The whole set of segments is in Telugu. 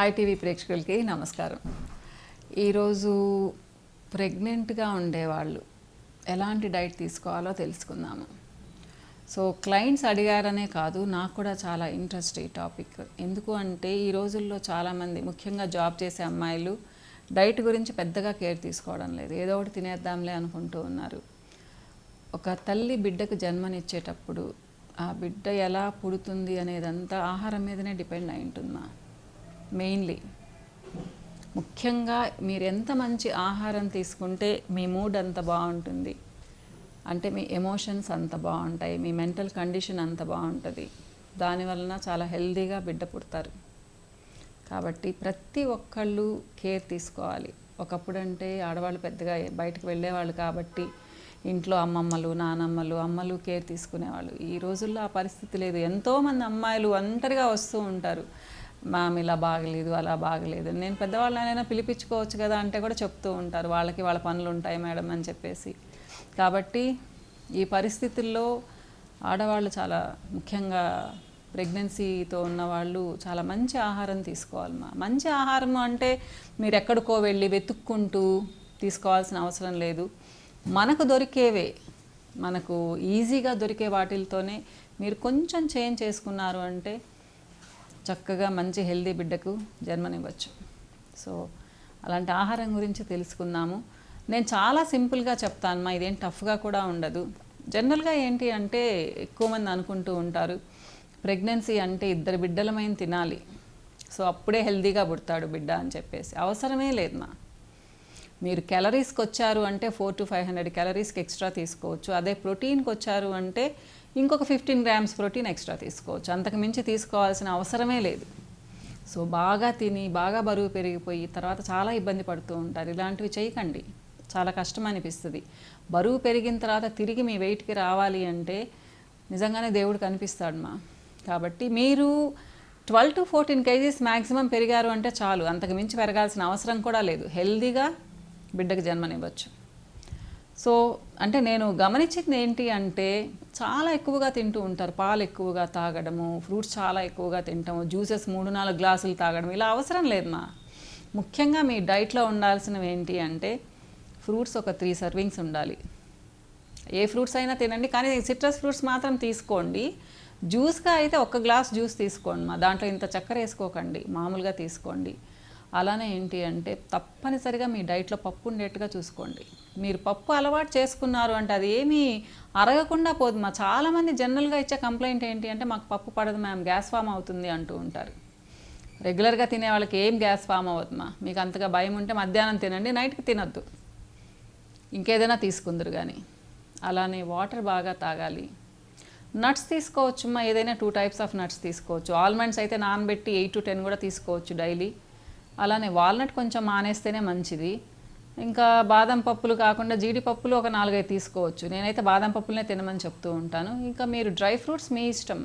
హాయ్ టీవీ ప్రేక్షకులకి నమస్కారం. ఈరోజు ప్రెగ్నెంట్గా ఉండేవాళ్ళు ఎలాంటి డైట్ తీసుకోవాలో తెలుసుకుందాము. సో క్లయింట్స్ అడిగారనే కాదు, నాకు కూడా చాలా ఇంట్రెస్ట్ ఈ టాపిక్. ఎందుకు అంటే ఈ రోజుల్లో చాలామంది ముఖ్యంగా జాబ్ చేసే అమ్మాయిలు డైట్ గురించి పెద్దగా కేర్ తీసుకోవడం లేదు. ఏదో ఒకటి తినేద్దాంలే అనుకుంటూ ఉన్నారు. ఒక తల్లి బిడ్డకు జన్మనిచ్చేటప్పుడు ఆ బిడ్డ ఎలా పుడుతుంది అనేదంతా ఆహారం మీదనే డిపెండ్ అయి ఉంటుందా. మెయిన్లీ ముఖ్యంగా మీరు ఎంత మంచి ఆహారం తీసుకుంటే మీ మూడ్ అంత బాగుంటుంది, అంటే మీ ఎమోషన్స్ అంత బాగుంటాయి, మీ మెంటల్ కండిషన్ అంత బాగుంటుంది. దానివలన చాలా హెల్తీగా బిడ్డ పుడతారు. కాబట్టి ప్రతి ఒక్కళ్ళు కేర్ తీసుకోవాలి. ఒకప్పుడు అంటే ఆడవాళ్ళు పెద్దగా బయటకు వెళ్ళేవాళ్ళు కాబట్టి ఇంట్లో అమ్మమ్మలు, నానమ్మలు, అమ్మలు కేర్ తీసుకునేవాళ్ళు. ఈ రోజుల్లో ఆ పరిస్థితి లేదు. ఎంతోమంది అమ్మాయిలు ఒంటరిగా వస్తూ ఉంటారు, మామ్ ఇలా బాగలేదు, అలా బాగలేదు. నేను పెద్దవాళ్ళనైనా పిలిపించుకోవచ్చు కదా అంటే కూడా చెప్తూ ఉంటారు, వాళ్ళకి వాళ్ళ పనులు ఉంటాయి మేడం అని చెప్పేసి. కాబట్టి ఈ పరిస్థితుల్లో ఆడవాళ్ళు చాలా ముఖ్యంగా ప్రెగ్నెన్సీతో ఉన్నవాళ్ళు చాలా మంచి ఆహారం తీసుకోవాలి. మంచి ఆహారం అంటే మీరు ఎక్కడికో వెళ్ళి వెతుక్కుంటూ తీసుకోవాల్సిన అవసరం లేదు. మనకు దొరికేవే, మనకు ఈజీగా దొరికే వాటితోనే మీరు కొంచెం చేంజ్ చేసుకున్నారు అంటే చక్కగా మంచి హెల్దీ బిడ్డకు జన్మనివ్వచ్చు. సో అలాంటి ఆహారం గురించి తెలుసుకుందాము. నేను చాలా సింపుల్గా చెప్తాను, ఇదేం టఫ్గా కూడా ఉండదు. జనరల్గా ఏంటి అంటే ఎక్కువ మంది అనుకుంటూ ఉంటారు ప్రెగ్నెన్సీ అంటే 2 బిడ్డలమైన తినాలి, సో అప్పుడే హెల్దీగా పుడతాడు బిడ్డ అని చెప్పేసి. అవసరమే లేదు. మీరు క్యాలరీస్కి వచ్చారు అంటే 400 to 500 క్యాలరీస్కి ఎక్స్ట్రా తీసుకోవచ్చు. అదే ప్రోటీన్కి వచ్చారు అంటే ఇంకొక 15 grams ప్రోటీన్ ఎక్స్ట్రా తీసుకోవచ్చు. అంతకు మించి తీసుకోవాల్సిన అవసరమే లేదు. సో బాగా తిని బాగా బరువు పెరిగిపోయి తర్వాత చాలా ఇబ్బంది పడుతూ ఉంటారు. ఇలాంటివి చేయకండి, చాలా కష్టం అనిపిస్తుంది. బరువు పెరిగిన తర్వాత తిరిగి మీ వెయిట్కి రావాలి అంటే నిజంగానే దేవుడు కనిపిస్తాడు కాబట్టి మీరు 12 to 14 kgs మ్యాక్సిమం పెరిగారు అంటే చాలు, అంతకు మించి పెరగాల్సిన అవసరం కూడా లేదు. హెల్దీగా బిడ్డకు జన్మనివ్వచ్చు. సో అంటే నేను గమనించింది ఏంటి అంటే చాలా ఎక్కువగా తింటూ ఉంటారు, పాలు ఎక్కువగా తాగడము, ఫ్రూట్స్ చాలా ఎక్కువగా తింటాము, జ్యూసెస్ 3-4 గ్లాసులు తాగడం. ఇలా అవసరం లేదు. ముఖ్యంగా మీ డైట్లో ఉండాల్సినవి ఏంటి అంటే ఫ్రూట్స్ ఒక 3 servings ఉండాలి. ఏ ఫ్రూట్స్ అయినా తినండి, కానీ సిట్రస్ ఫ్రూట్స్ మాత్రం తీసుకోండి. జ్యూస్గా అయితే 1 గ్లాస్ జ్యూస్ తీసుకోండి. దాంట్లో ఇంత చక్కెర వేసుకోకండి, మామూలుగా తీసుకోండి. అలానే ఏంటి అంటే తప్పనిసరిగా మీ డైట్లో పప్పు ఉండేట్టుగా చూసుకోండి. మీరు పప్పు అలవాటు చేసుకున్నారు అంటే అది ఏమీ అరగకుండా పోదు. చాలామంది జనరల్గా ఇచ్చే కంప్లైంట్ ఏంటి అంటే మాకు పప్పు పడదు మ్యామ్, గ్యాస్ ఫామ్ అవుతుంది అంటూ ఉంటారు. రెగ్యులర్గా తినే వాళ్ళకి ఏం గ్యాస్ ఫామ్ అవ్వదు. మీకు అంతగా భయం ఉంటే మధ్యాహ్నం తినండి, నైట్కి తినొద్దు, ఇంకేదైనా తీసుకుందరు కానీ. అలానే వాటర్ బాగా తాగాలి. నట్స్ తీసుకోవచ్చు, ఏదైనా 2 types ఆఫ్ నట్స్ తీసుకోవచ్చు. ఆల్మండ్స్ అయితే నానబెట్టి 8 to 10 కూడా తీసుకోవచ్చు డైలీ. అలానే వాల్నట్ కొంచెం మానేస్తేనే మంచిది. ఇంకా బాదం పప్పులు కాకుండా జీడిపప్పులు ఒక 4-5 తీసుకోవచ్చు. నేనైతే బాదం పప్పులనే తినమని చెప్తూ ఉంటాను. ఇంకా మీరు డ్రై ఫ్రూట్స్ మీ ఇష్టం.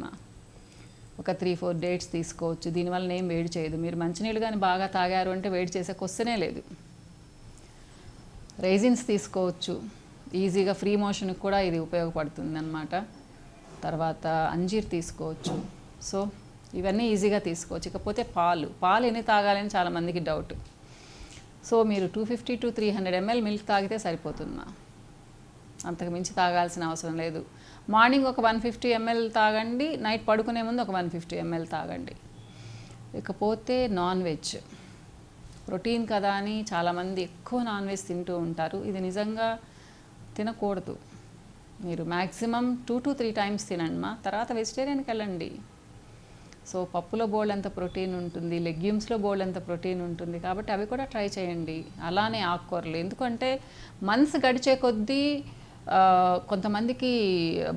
ఒక 3-4 డేట్స్ తీసుకోవచ్చు. దీనివల్ల ఏం వేడి చేయదు. మీరు మంచినీళ్ళు కానీ బాగా తాగారు అంటే వేడి చేసే క్వశ్చనే లేదు. రైజిన్స్ తీసుకోవచ్చు, ఈజీగా ఫ్రీ మోషన్కి కూడా ఇది ఉపయోగపడుతుంది అన్నమాట. తర్వాత అంజీర్ తీసుకోవచ్చు. సో ఇవన్నీ ఈజీగా తీసుకోవచ్చు. ఇకపోతే పాలు ఎన్ని తాగాలని చాలామందికి డౌట్. సో మీరు 250 to 300 ml మిల్క్ తాగితే సరిపోతుందా, అంతకు మించి తాగాల్సిన అవసరం లేదు. మార్నింగ్ ఒక 150 ml తాగండి, నైట్ పడుకునే ముందు ఒక 150 ml తాగండి. ఇకపోతే నాన్ వెజ్, ప్రోటీన్ కదా అని చాలామంది ఎక్కువ నాన్ వెజ్ తింటూ ఉంటారు. ఇది నిజంగా తినకూడదు. మీరు మ్యాక్సిమం 2 to 3 times తినండి. తర్వాత వెజిటేరియన్కి వెళ్ళండి. సో పప్పులో బోల్డ్ ప్రోటీన్ ఉంటుంది, లెగ్యూమ్స్లో బోల్డ్ ప్రోటీన్ ఉంటుంది, కాబట్టి అవి కూడా ట్రై చేయండి. అలానే ఆకుకూరలు, ఎందుకంటే మంత్స్ గడిచే కొద్దీ కొంతమందికి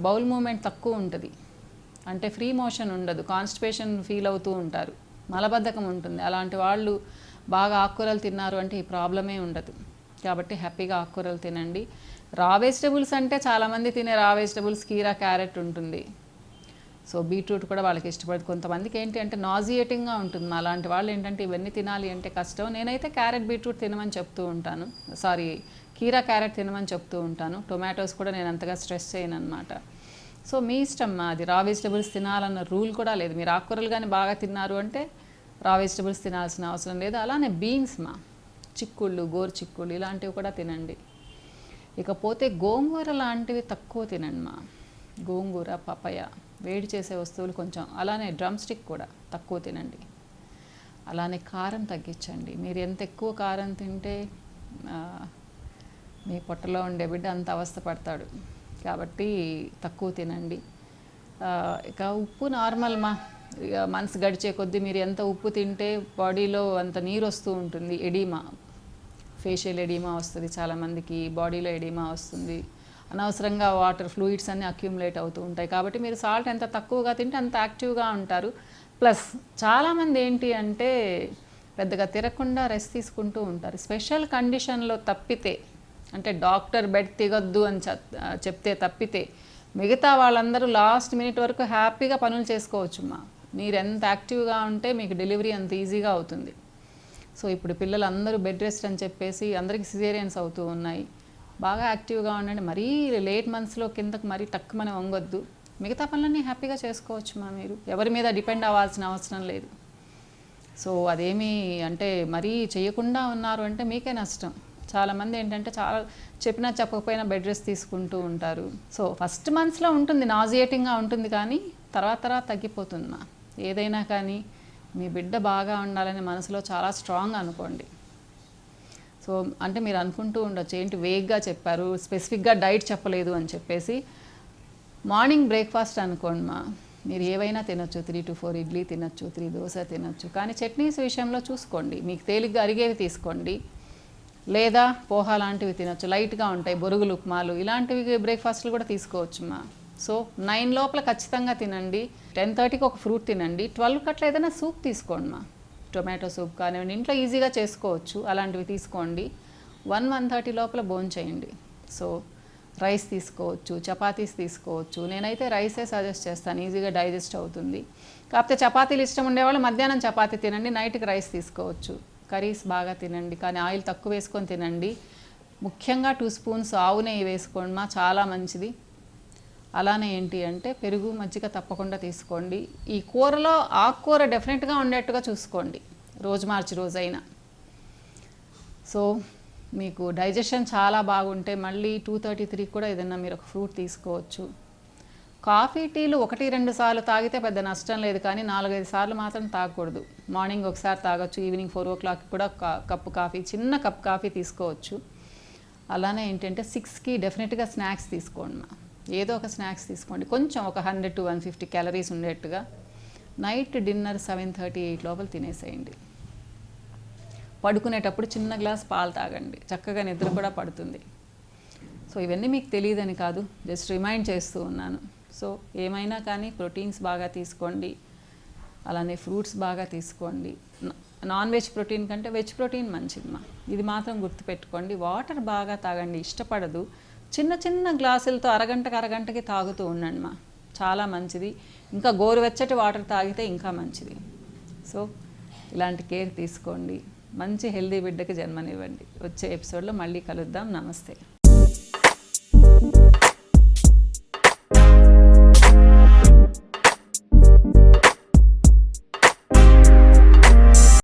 బౌల్ మూమెంట్ తక్కువ ఉంటుంది, అంటే ఫ్రీ మోషన్ ఉండదు, కాన్స్టిపేషన్ ఫీల్ అవుతూ ఉంటారు, మలబద్ధకం ఉంటుంది. అలాంటి వాళ్ళు బాగా ఆకుకూరలు తిన్నారు అంటే ఈ ప్రాబ్లమే ఉండదు. కాబట్టి హ్యాపీగా ఆకుకూరలు తినండి. రా వెజిటబుల్స్ అంటే చాలామంది తినే రా వెజిటబుల్స్ కీరా, క్యారెట్ ఉంటుంది. సో బీట్రూట్ కూడా వాళ్ళకి ఇష్టపడదు. కొంతమందికి ఏంటి అంటే నాజియేటింగ్గా ఉంటుంది. అలాంటి వాళ్ళు ఏంటంటే ఇవన్నీ తినాలి అంటే కష్టం. నేనైతే క్యారెట్, బీట్రూట్ తినమని చెప్తూ ఉంటాను, కీరా, క్యారెట్ తినమని చెప్తూ ఉంటాను. టొమాటోస్ కూడా నేను అంతగా స్ట్రెస్ చేయను అనమాట. సో మీ ఇష్టం. అది రా వెజిటబుల్స్ తినాలన్న రూల్ కూడా లేదు. మీరు ఆకుకూరలు కానీ బాగా తిన్నారు అంటే రా వెజిటబుల్స్ తినాల్సిన అవసరం లేదు. అలానే బీన్స్ చిక్కుళ్ళు, గోరు చిక్కుళ్ళు ఇలాంటివి కూడా తినండి. ఇకపోతే గోంగూర లాంటివి తక్కువ తినండి గోంగూర, పపాయ వేడి చేసే వస్తువులు కొంచెం, అలానే డ్రమ్ స్టిక్ కూడా తక్కువ తినండి. అలానే కారం తగ్గించండి. మీరు ఎంత ఎక్కువ కారం తింటే మీ పొట్టలో ఉండే బిడ్డ అంత అవస్థ పడతాడు. కాబట్టి తక్కువ తినండి. ఇక ఉప్పు నార్మల్ ఇక మనసు గడిచే కొద్దీ మీరు ఎంత ఉప్పు తింటే బాడీలో అంత నీరు వస్తూ ఉంటుంది. ఎడీమా, ఫేషియల్ ఎడీమా వస్తుంది చాలామందికి, బాడీలో ఎడీమా వస్తుంది. అనవసరంగా వాటర్ ఫ్లూయిడ్స్ అన్నీ అక్యూములేట్ అవుతూ ఉంటాయి. కాబట్టి మీరు సాల్ట్ ఎంత తక్కువగా తింటే అంత యాక్టివ్గా ఉంటారు. ప్లస్ చాలామంది ఏంటి అంటే పెద్దగా తిరగకుండా రెస్ట్ తీసుకుంటూ ఉంటారు. స్పెషల్ కండిషన్లో తప్పితే, అంటే డాక్టర్ బెడ్ తిగొద్దు అని చెప్తే తప్పితే మిగతా వాళ్ళందరూ లాస్ట్ మినిట్ వరకు హ్యాపీగా పనులు చేసుకోవచ్చు. మీరు ఎంత యాక్టివ్గా ఉంటే మీకు డెలివరీ అంత ఈజీగా అవుతుంది. సో ఇప్పుడు పిల్లలు అందరూ బెడ్ రెస్ట్ అని చెప్పేసి అందరికీ సిజేరియన్స్ అవుతూ ఉన్నాయి. బాగా యాక్టివ్గా ఉండండి. మరీ లేట్ మంత్స్లో కిందకు మరీ తక్కువనే వంగొద్దు. మిగతా పనులన్నీ హ్యాపీగా చేసుకోవచ్చు మీరు ఎవరి మీద డిపెండ్ అవ్వాల్సిన అవసరం లేదు. సో అదేమీ అంటే మరీ చేయకుండా ఉన్నారు అంటే మీకే నష్టం. చాలామంది ఏంటంటే చాలా చెప్పినా చెప్పకపోయినా బెడ్ రెస్ట్ తీసుకుంటూ ఉంటారు. సో ఫస్ట్ మంత్స్లో ఉంటుంది, నాజియేటింగ్గా ఉంటుంది, కానీ తర్వాత తగ్గిపోతుంది. ఏదైనా కానీ మీ బిడ్డ బాగా ఉండాలని మనసులో చాలా స్ట్రాంగ్ అనుకోండి. సో అంటే మీరు అనుకుంటూ ఉండొచ్చు ఏంటి వేగ్గా చెప్పారు, స్పెసిఫిక్గా డైట్ చెప్పలేదు అని చెప్పేసి. మార్నింగ్ బ్రేక్ఫాస్ట్ అనుకోండి మీరు ఏవైనా తినొచ్చు, 3 to 4 ఇడ్లీ తినొచ్చు, 3 దోశ తినొచ్చు. కానీ చట్నీస్ విషయంలో చూసుకోండి, మీకు తేలిగ్గా అరిగేవి తీసుకోండి. లేదా పోహా లాంటివి తినొచ్చు, లైట్గా ఉంటాయి, బొరుగులు, ఉప్మాలు ఇలాంటివి బ్రేక్ఫాస్ట్లు కూడా తీసుకోవచ్చు. సో 9 లోపల ఖచ్చితంగా తినండి. 10:30కి ఒక ఫ్రూట్ తినండి. 12 అట్లా ఏదైనా సూప్ తీసుకోండి టొమాటో సూప్ కానివ్వండి, ఇంట్లో ఈజీగా చేసుకోవచ్చు, అలాంటివి తీసుకోండి. 1-1:30 లోపల భోంచేయండి. సో రైస్ తీసుకోవచ్చు, చపాతీస్ తీసుకోవచ్చు. నేనైతే రైసే సజెస్ట్ చేస్తాను, ఈజీగా డైజెస్ట్ అవుతుంది. కాకపోతే చపాతీలు ఇష్టం ఉండేవాళ్ళు మధ్యాహ్నం చపాతీ తినండి, నైట్కి రైస్ తీసుకోవచ్చు. కర్రీస్ బాగా తినండి, కానీ ఆయిల్ తక్కువ వేసుకొని తినండి. ముఖ్యంగా 2 స్పూన్స్ ఆవు నెయ్యి వేసుకోండి చాలా మంచిది. అలానే ఏంటి అంటే పెరుగు, మజ్జిగ తప్పకుండా తీసుకోండి. ఈ కూరలో ఆకుకూర డెఫినెట్గా ఉండేట్టుగా చూసుకోండి, రోజు మార్చి రోజైనా. సో మీకు డైజెషన్ చాలా బాగుంటే మళ్ళీ 2:33 కూడా ఏదైనా మీరు ఒక ఫ్రూట్ తీసుకోవచ్చు. కాఫీ, టీలు 1-2 సార్లు తాగితే పెద్ద నష్టం లేదు, కానీ 4-5 సార్లు మాత్రం తాగకూడదు. మార్నింగ్ ఒకసారి తాగొచ్చు, ఈవినింగ్ 4 o'clock కూడా కప్పు కాఫీ, చిన్న కప్ కాఫీ తీసుకోవచ్చు. అలానే ఏంటంటే 6కి డెఫినెట్గా స్నాక్స్ తీసుకోండి. ఏదో ఒక స్నాక్స్ తీసుకోండి, కొంచెం ఒక 100 to 150 క్యాలరీస్ ఉండేట్టుగా. నైట్ డిన్నర్ 7:30-8 లోపల తినేసేయండి. పడుకునేటప్పుడు చిన్న గ్లాస్ పాలు తాగండి, చక్కగా నిద్ర కూడా పడుతుంది. సో ఇవన్నీ మీకు తెలియదని కాదు, జస్ట్ రిమైండ్ చేస్తూ ఉన్నాను. సో ఏమైనా కానీ ప్రోటీన్స్ బాగా తీసుకోండి, అలానే ఫ్రూట్స్ బాగా తీసుకోండి. నాన్ వెజ్ ప్రోటీన్ కంటే వెజ్ ప్రోటీన్ మంచిది ఇది మాత్రం గుర్తుపెట్టుకోండి. వాటర్ బాగా తాగండి, ఇష్టపడదు చిన్న చిన్న గ్లాసులతో అరగంటకి తాగుతూ ఉండండి చాలా మంచిది. ఇంకా గోరువెచ్చటి వాటర్ తాగితే ఇంకా మంచిది. సో ఇలాంటి కేర్ తీసుకోండి, మంచి హెల్దీ బిడ్డకి జన్మనివ్వండి. వచ్చే ఎపిసోడ్లో మళ్ళీ కలుద్దాం. నమస్తే.